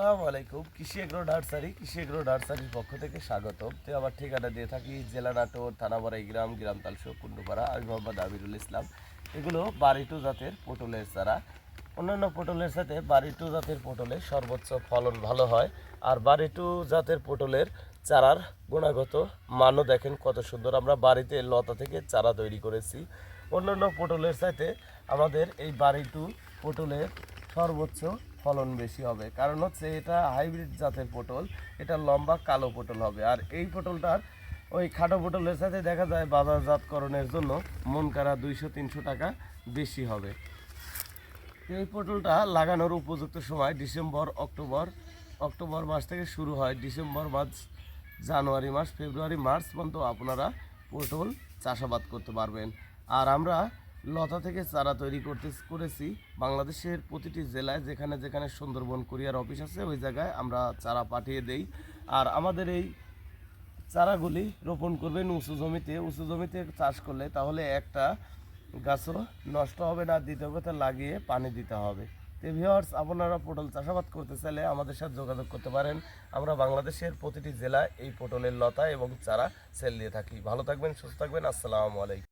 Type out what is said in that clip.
আসসালামু আলাইকুম। কৃষি এগ্রো নার্সারির পক্ষ থেকে স্বাগতম। তো আমার ঠিকানা দিয়ে থাকি জেলা নাটোর, থানা বড়াইগ্রাম, গ্রাম তালসো, কুন্ডুপাড়া। আমি মোহাম্মদ আমিরুল ইসলাম। এগুলো বাড়িটু জাতের পটলের চারা। অন্যান্য পটলের সাথে বাড়িটু জাতের পটলের সর্বোচ্চ ফলন ভালো হয়। আর বাড়িটু জাতের পটলের চারার গুণগত মানও দেখেন কত সুন্দর। আমরা বাড়িতে লতা থেকে চারা তৈরি করেছি। অন্যান্য পটলের সাথে আমাদের এই বাড়িটু পটলের সর্বোচ্চ ফলন বেশি হবে, কারণ হচ্ছে এটা হাইব্রিড জাতের পটল। এটা লম্বা কালো পটল হবে। আর এই পটলটার ওই খাটো পটলের সাথে দেখা যায় বাজারজাতকরণের জন্য মন কাড়া 200-300 টাকা বেশি হবে। এই পটলটা লাগানোর উপযুক্ত সময় অক্টোবর মাস থেকে শুরু হয়। ডিসেম্বর মাস, জানুয়ারি মাস, ফেব্রুয়ারি, মার্চ পর্যন্ত আপনারা পটল চাষাবাদ করতে পারবেন। আর আমরা লতা থেকে চারা তৈরি করেছি বাংলাদেশের প্রতিটি জেলায়, যেখানে যেখানে সুন্দরবন কুরিয়ার অফিস আছে ওই জায়গায় আমরা চারা পাঠিয়ে দেই। আর আমাদের এই চারাগুলি রোপণ করবেন উঁচু জমিতে চাষ করলে তাহলে একটা গাছও নষ্ট হবে না। দ্বিতীয় কথা, লাগিয়ে পানি দিতে হবে। তো ভিউয়ার্স, আপনারা পটল চাষাবাদ করতে চাইলে আমাদের সাথে যোগাযোগ করতে পারেন। আমরা বাংলাদেশের প্রতিটি জেলায় এই পটলের লতা এবং চারা সেল দিয়ে থাকি। ভালো থাকবেন, সুস্থ থাকবেন। আসসালামু আলাইকুম।